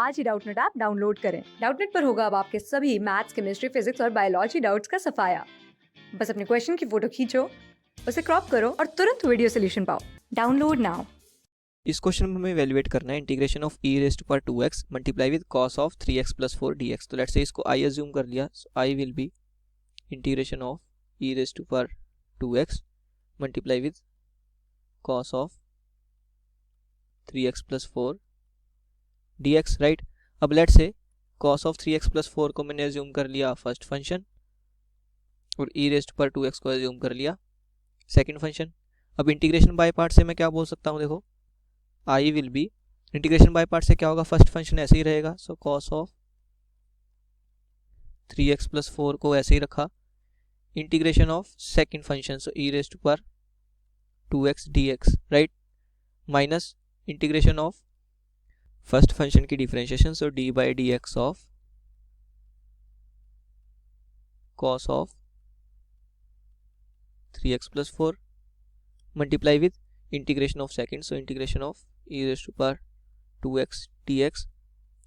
आज ही Doubtnut app download करें। Doubtnut पर होगा अब आपके सभी मैथ्स, केमिस्ट्री, फिजिक्स और बायोलॉजी डाउट्स का सफाया। बस अपने क्वेश्चन की फोटो खींचो, उसे क्रॉप करो और तुरंत वीडियो सोल्यूशन पाओ। Download now. इस क्वेश्चन में हमें इवैल्यूएट करना है integration of e raise to power 2x multiply with cos of 3x plus 4 dx। तो लेट्स से इसको i अज्यूम कर लिया, सो i will be integration of e raise to power 2x multiply with cos of 3x plus 4 dx, right. अब let's say cos of 3x plus 4 को मैंने assume कर लिया फर्स्ट फंक्शन और e raise to power 2x को assume कर लिया second function. अब इंटीग्रेशन बाय पार्ट से मैं क्या बोल सकता हूँ, देखो i will be integration by part से क्या होगा, फर्स्ट फंक्शन ऐसे ही रहेगा, सो cos ऑफ 3x प्लस 4 को ऐसे ही रखा, integration of second function so e raise to power 2x dx, right, minus integration of first function की differentiation so d by D x of cos of 3x plus 4 multiply with integration of second so integration of e raise to power 2x dx,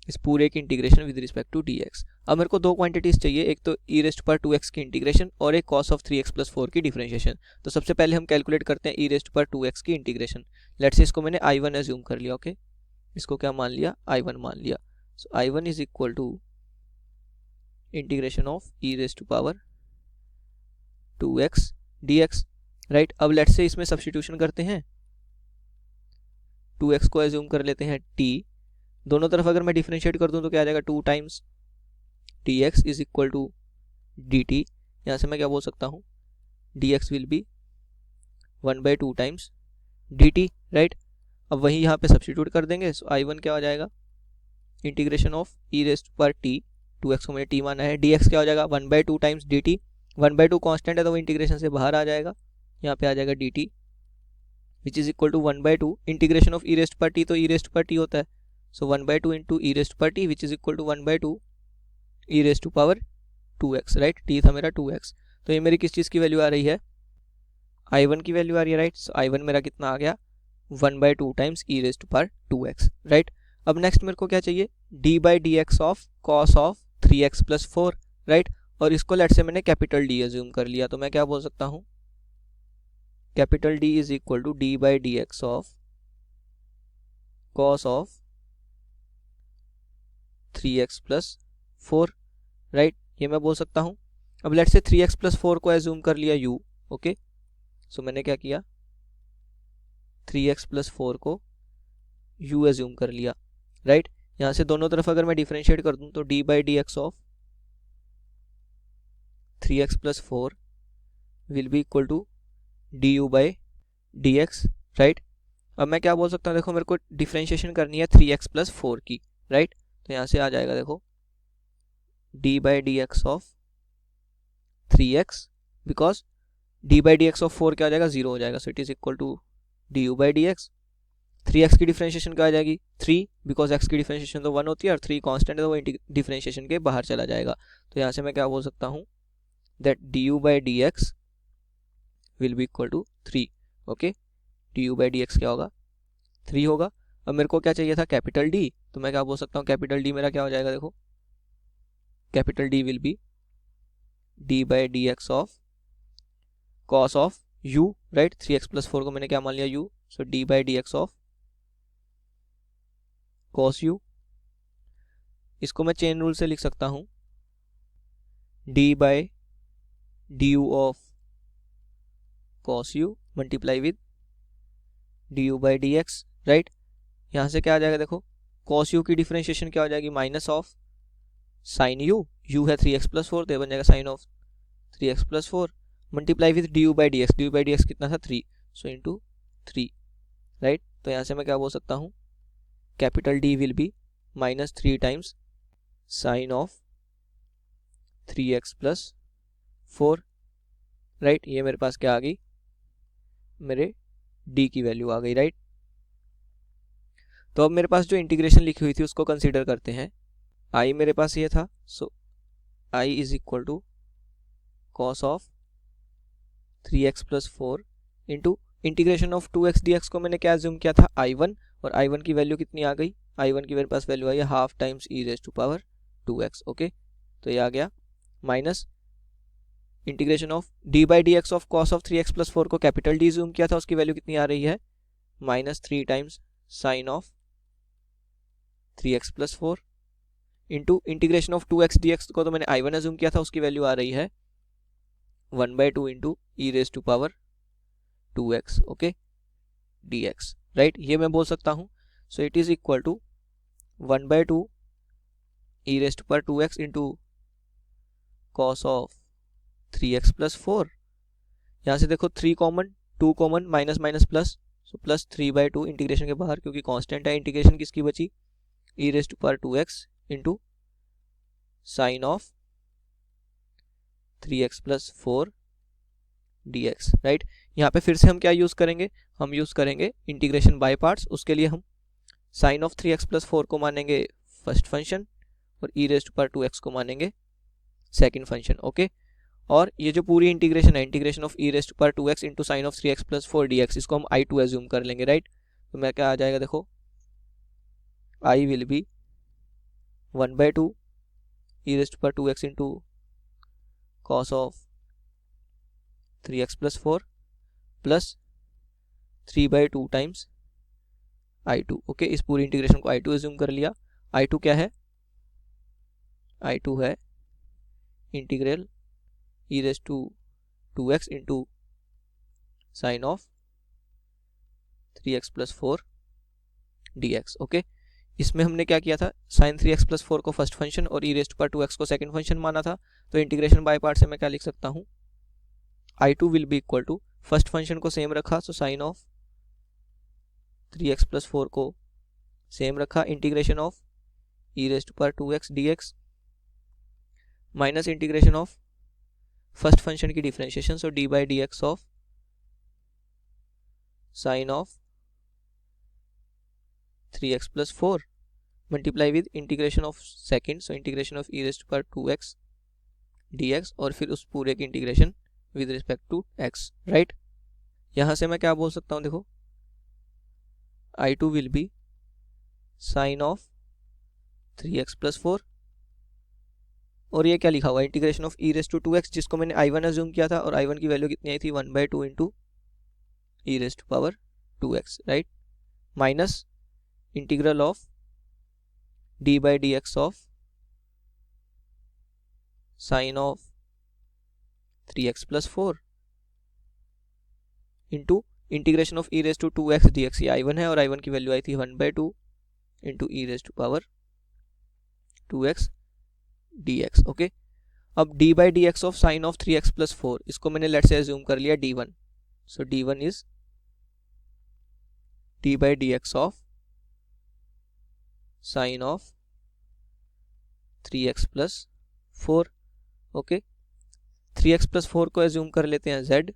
इस पूरे की integration with respect to dx। अब मेरे को दो quantities चाहिए, एक तो e raise to power 2x की इंटीग्रेशन और एक cos ऑफ 3x प्लस 4 की डिफरेंशिएशन। तो सबसे पहले हम कैलकुलेट करते हैं e raise to power 2x की इंटीग्रेशन। लेट्स से इसको मैंने i1 अज्यूम कर लिया, ओके, इसको क्या मान लिया, i1 मान लिया। So i1 is equal to integration of e raise to power 2x dx, right. अब लेट्स से इसमें सब्स्टिट्यूशन करते हैं, 2x को अज्यूम कर लेते हैं t, दोनों तरफ अगर मैं डिफरेंशिएट कर दूं तो क्या आ जाएगा, 2 times dx is equal to dt। यहाँ से मैं क्या बोल सकता हूँ, dx will be 1/2 times dt, right. अब वही यहाँ पे सब्स्टिट्यूट कर देंगे, सो i1 क्या हो जाएगा, integration of e raise to power t, 2x को मैंने t माना है, dx क्या हो जाएगा 1/2 टाइम्स dt, 1/2 कांस्टेंट है तो वो इंटीग्रेशन से बाहर आ जाएगा, यहाँ पे आ जाएगा dt which is equal to 1/2 integration of e raise to power t, तो e raise to power t होता है, so 1/2 into e raise to power t which is equal to 1/2 e raise to power 2x, right, t था मेरा 2x। तो ये मेरी किस चीज़ की वैल्यू आ रही है, i1 की वैल्यू आ रही है, राइट। सो i1 मेरा कितना आ गया, 1/2 times e raise to power 2x, right. अब नेक्स्ट मेरे को क्या चाहिए, d by D x of cos of 3x plus 4, right. और इसको लेट से मैंने कैपिटल D अज्यूम कर लिया, तो मैं क्या बोल सकता हूँ, capital D is equal to d by D x of cos of 3x plus 4, right, ये मैं बोल सकता हूँ। अब लेट से 3x प्लस 4 को अज्यूम कर लिया u, ओके, सो मैंने क्या किया, 3x प्लस 4 को u अज्यूम कर लिया, राइट। यहाँ से दोनों तरफ अगर मैं डिफरेंशिएट कर दूं तो d by D x of 3x plus 4 will be equal to du by D x, right. अब मैं क्या बोल सकता हूँ, देखो मेरे को डिफरेंशिएशन करनी है 3x प्लस 4 की, राइट। तो यहाँ से आ जाएगा, देखो d by D x of 3x, because d by D x of 4 क्या हो जाएगा, 0 हो जाएगा, so it is equal to du by D X. 3x की डिफरेंशिएशन क्या आ जाएगी, 3, बिकॉज x की डिफरेंशिएशन तो 1 होती है और 3 कांस्टेंट है तो वो डिफरेंशिएशन के बाहर चला जाएगा। तो यहाँ से मैं क्या बोल सकता हूँ, that du by D X will be equal to 3, okay, du by D X क्या होगा, 3 होगा। अब मेरे को क्या चाहिए था, कैपिटल D, तो मैं क्या बोल सकता हूँ, कैपिटल D मेरा क्या हो जाएगा, देखो capital D will be d by D x of cos of u, right, 3x plus 4 को मैंने क्या मान लिया u, so d by D x of cos u। इसको मैं चेन रूल से लिख सकता हूँ, d by D you of cos u multiply with du by D x, right. यहाँ से क्या आ जाएगा, देखो cos u की डिफरेंशिएशन क्या हो जाएगी, माइनस ऑफ साइन u है 3x प्लस 4, तो बन जाएगा sine of 3x plus 4 multiply with du by D X कितना था 3, सो इंटू 3, राइट। तो यहाँ से मैं क्या बोल सकता हूँ, capital D will be minus 3 times sine of 3x plus 4, right. ये मेरे पास क्या आ गई, मेरे D की वैल्यू आ गई, राइट। तो अब मेरे पास जो इंटीग्रेशन लिखी हुई थी उसको कंसीडर करते हैं, i मेरे पास ये था, so i is equal to cos of 3x plus 4 into integration of 2x dx को मैंने क्या अज्यूम किया था, i1, और i1 की वैल्यू कितनी आ गई, I1 की मेरे पास वैल्यू आई है half times E raise to power 2x। Okay, तो ये आ गया minus integration of D by D x of cos of 3x plus 4 को कैपिटल डी जूम किया था, उसकी वैल्यू कितनी आ रही है minus 3 times sine of 3x plus 4 into integration of 2x dx को तो मैंने I1 एज्यूम किया था, उसकी वैल्यू आ रही है 1/2 into E raise to power 2x। Okay, dx, right, ये मैं बोल सकता हूँ। So it is equal to 1/2 E raise to power 2x into cos of 3x plus 4। यहाँ से देखो 3 common, 2 common, minus minus plus, so plus 3/2 integration के बाहर, क्योंकि कांस्टेंट है, इंटीग्रेशन किसकी बची E raise to power 2x into sine of 3x plus 4 dx, right. यहाँ पे फिर से हम क्या यूज़ करेंगे, हम यूज़ करेंगे इंटीग्रेशन बाय पार्ट्स। उसके लिए हम साइन ऑफ 3x प्लस 4 को मानेंगे फर्स्ट फंक्शन और ई रेज टू पावर 2x को मानेंगे सेकंड फंक्शन। ओके, और ये जो पूरी इंटीग्रेशन है, integration of E raise to power 2x into sine of 3x plus 4 dx, इसको हम I2 एज्यूम कर लेंगे, राइट। तो मैं क्या आ जाएगा, देखो I will be 1/2 E raise to power 2x into cos of 3x plus 4 plus 3/2 times I2। Okay, इस पूरी इंटीग्रेशन को I2 एज्यूम कर लिया। I2 क्या है, I2 है integral E raise to 2x into sine of 3x plus 4 dx। Okay, इसमें हमने क्या किया था, साइन 3x प्लस 4 को फर्स्ट फंक्शन और ई रेज टू पावर 2x को सेकंड फंक्शन माना था। तो इंटीग्रेशन बाय पार्ट से मैं क्या लिख सकता हूँ, I2 will be equal to, first function को सेम रखा, so sign of 3x plus 4 को सेम रखा, integration of E raise to power 2x dx minus integration of first function की differentiation, so D by D x of sine of 3x plus 4 multiply with integration of second, so integration of E raise to power 2x dx और फिर उस पूरे की integration with respect to x, right. यहाँ से मैं क्या बोल सकता हूँ, देखो I2 will be sine of 3x plus 4 और ये क्या लिखा हुआ है, integration of E raise to 2x, जिसको मैंने I1 एज्यूम किया था और I1 की वैल्यू कितनी आई थी 1/2 into E raise to power 2x, right, minus integral of D by D x of sine of 3x plus 4 into integration of E raise to 2x dx, ये I1 है और I1 की value आई थी 1/2 into E raise to power 2x dx। Okay, अब d by D x of sine of 3x plus 4, इसको मैंने let say assume कर लिया d1, so d1 is d by D x of sine of 3x plus 4। Okay, 3x plus 4 को assume कर लेते हैं z,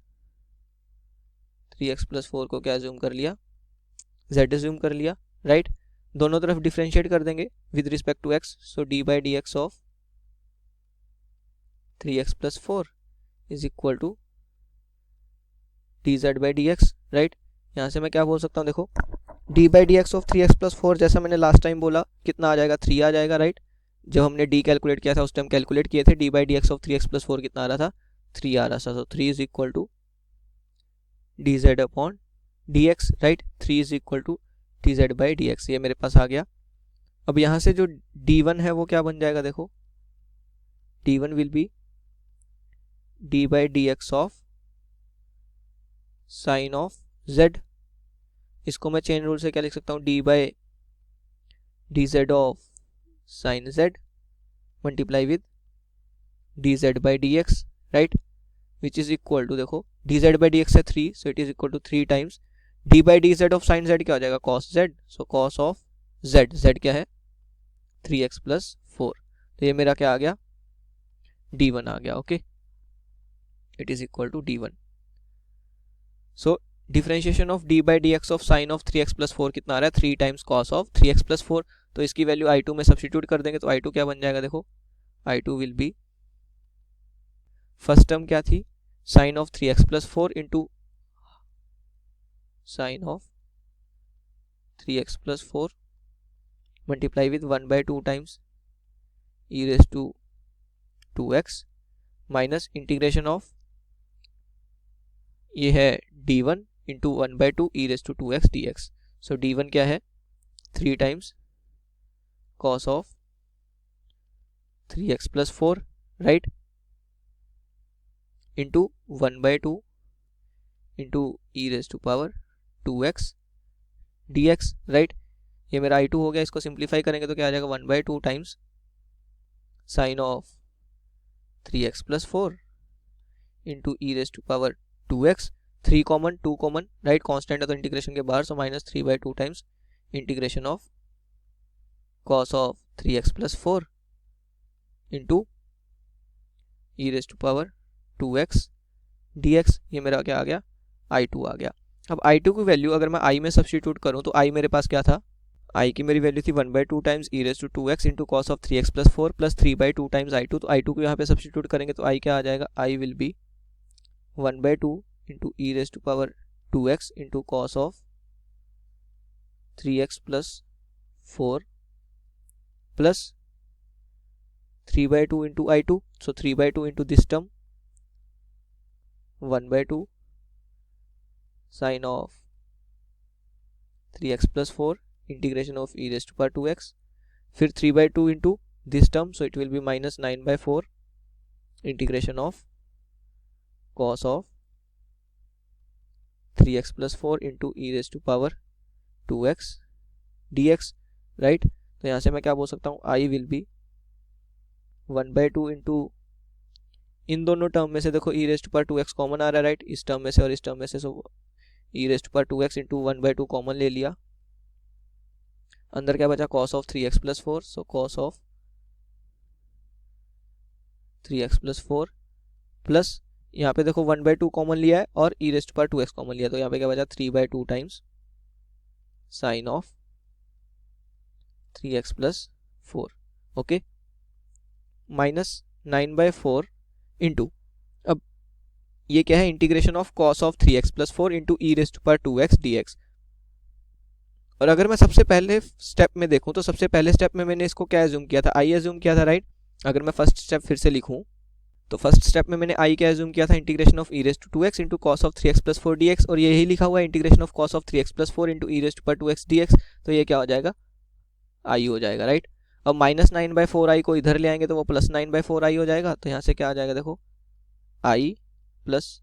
3x plus 4 को क्या एज्यूम कर लिया, z एज्यूम कर लिया, राइट। दोनों तरफ डिफरेंशिएट कर देंगे with respect to x, so d by D x of 3x plus 4 is equal to dz by D x, right. यहाँ से मैं क्या बोल सकता हूँ, देखो d by D x of 3x plus 4 जैसा मैंने लास्ट टाइम बोला कितना आ जाएगा, 3 आ जाएगा, राइट। जब हमने d कैलकुलेट किया था उस टाइम कैलकुलेट किए थे, d by D x of 3x plus 4 कितना आ रहा था, 3 आ रहा था, so 3 is equal to dz upon dx, right, 3 is equal to dz by D X, ये मेरे पास आ गया। अब यहाँ से जो d1 है वो क्या बन जाएगा, देखो d1 will be d by D x of sine of z, इसको मैं चेन रूल से क्या लिख सकता हूँ, d by d z of sine z multiply with dz by D x, right, which is equal to, देखो dz by D x है 3, so it is equal to 3 times d by d z of sine z क्या हो जाएगा, cos z, so cos of z क्या है 3x plus 4, तो ये मेरा क्या आ गया, d1 आ गया। Okay, it is equal to d1। So differentiation of d by D x of sine of 3x plus 4 कितना आ रहा है, 3 times cos of 3x plus 4, तो इसकी वैल्यू I2 में सब्सटीट्यूट कर देंगे, तो I2 क्या बन जाएगा, देखो I2 will B, first term क्या थी, sine of 3x plus 4 into sine of 3x plus 4 multiply with 1/2 times e raise to 2x minus integration of ये है d1 into 1/2 e raise to 2x dx. So d1 क्या है 3 times cos of 3x plus 4 right into 1/2 into e raise to power 2x dx right. ये मेरा i2 हो गया. इसको simplify करेंगे तो क्या आ जाएगा 1/2 times sine of 3x plus 4 into e raise to power 2x. 3 common 2 common right constant है तो इंटीग्रेशन के बाहर. So minus 3/2 times integration of cos of 3x plus 4 into e raise to power 2x dx. ये मेरा क्या आ गया i2 आ गया. अब i2 की वैल्यू अगर मैं i में सब्सटीट्यूट करूं तो i मेरे पास क्या था i की मेरी वैल्यू थी 1/2 times e raise to 2x into cos of 3x plus 4 plus 3/2 times i2. तो i2 को यहाँ पे सब्सटीट्यूट करेंगे तो i क्या आ जाएगा i will be 1/2 into e raise to power 2x into cos of 3x plus 4 plus 3/2 into i2. So 3/2 into this term 1/2 sine of 3x plus 4 integration of e raise to power 2x. फिर 3/2 into this term so it will be minus 9/4 integration of cos of 3x plus 4 into e raise to power 2x dx right. तो यहाँ से मैं क्या बोल सकता हूँ i will be 1/2 into इन दोनों टर्म में से देखो e raise to power 2x common आ रहा है राइट इस टर्म में से और इस टर्म में से. So e raise to power 2x into 1/2 common ले लिया. अंदर क्या बचा cos of 3x plus 4. So cos of 3x plus 4 plus यहाँ पे देखो 1/2 कॉमन लिया है और e raise to power 2x common लिया तो यहाँ पे क्या बचा 3/2 times sine of 3x plus 4 okay minus 9/4 into अब ये क्या है integration of cos of 3x plus 4 into e raise to power 2x dx. और अगर मैं सबसे पहले स्टेप में देखूं तो सबसे पहले स्टेप में मैंने इसको क्या एज्यूम किया था i एज्यूम किया था राइट. अगर मैं फर्स्ट स्टेप फिर से लिखूं तो फर्स्ट स्टेप में मैंने i क्या एज्यूम किया था integration of e raise to 2x into cos of 3x plus 4 dx और यही लिखा हुआ है integration of cos of 3x plus 4 into e raise to power 2x dx. तो ये क्या हो जाएगा i हो जाएगा राइट. अब माइनस 9/4 i को इधर ले आएंगे तो वो प्लस 9/4 i हो जाएगा. तो यहाँ से क्या आ जाएगा देखो i plus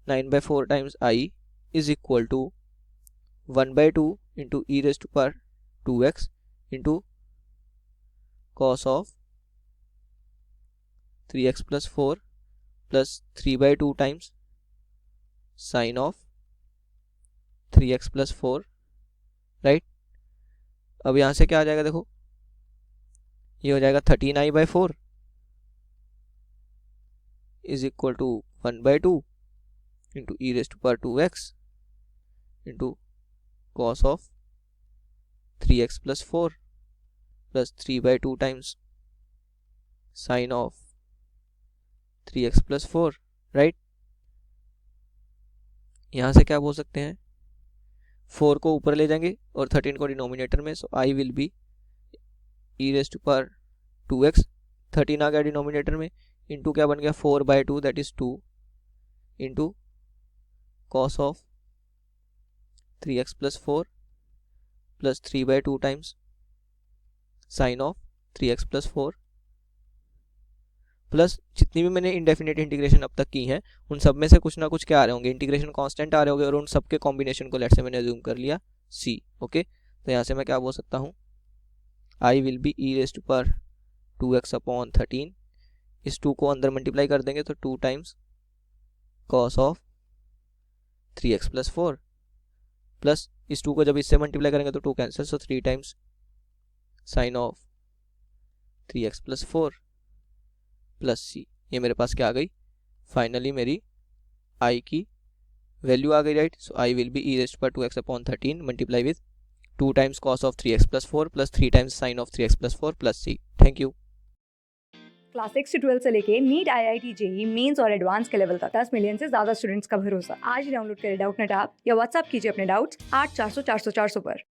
9/4 times i is equal to 1/2 into e raise to power 2x into cos of 3x plus 4 plus 3/2 times sine of 3x plus 4 right. अब यहाँ से क्या आ जाएगा देखो ये हो जाएगा 13i/4 is equal to 1/2 into e raise to power 2x into cos of 3x plus 4 plus 3/2 times sine of 3x plus 4 right. यहाँ से क्या बोल सकते हैं 4 को ऊपर ले जाएंगे और 13 को डिनोमिनेटर में. So i will be e raise to power 2x 13 आ गया डिनोमिनेटर में इंटू क्या बन गया 4/2 that is 2 into cos of 3x plus 4 plus 3/2 times sine of 3x plus 4 plus जितनी भी मैंने इंडेफिनेट इंटीग्रेशन अब तक की हैं उन सब में से कुछ ना कुछ क्या आ रहे होंगे इंटीग्रेशन कांस्टेंट आ रहे होंगे और उन सब के कॉम्बिनेशन को लेट से मैंने अज्यूम कर लिया c ओके. तो यहाँ से मैं क्या बोल सकता हूँ i will be e raise to power 2x upon 13. इस 2 को अंदर मल्टीप्लाई कर देंगे तो 2 times cos of 3x plus 4 plus इस 2 को जब इससे मल्टीप्लाई करेंगे तो 2 cancel. So 3 times sine of 3x plus 4 plus c. ये मेरे पास क्या आ गई फाइनली मेरी i की वैल्यू आ गई right. So i will be e raise to power 2x upon 13 multiply with 2 times cos of 3x plus 4 plus 3 times sine of 3x plus 4 plus c. Thank you. Class 6 से 12 से लेके NEET IIT JEE mains और advance के level तक 10 million से ज्यादा students का भरोसा. आज ही डाउनलोड करें डाउटनेट ऐप या व्हाट्सएप कीजिए अपने डाउट्स 8400 400 400 पर.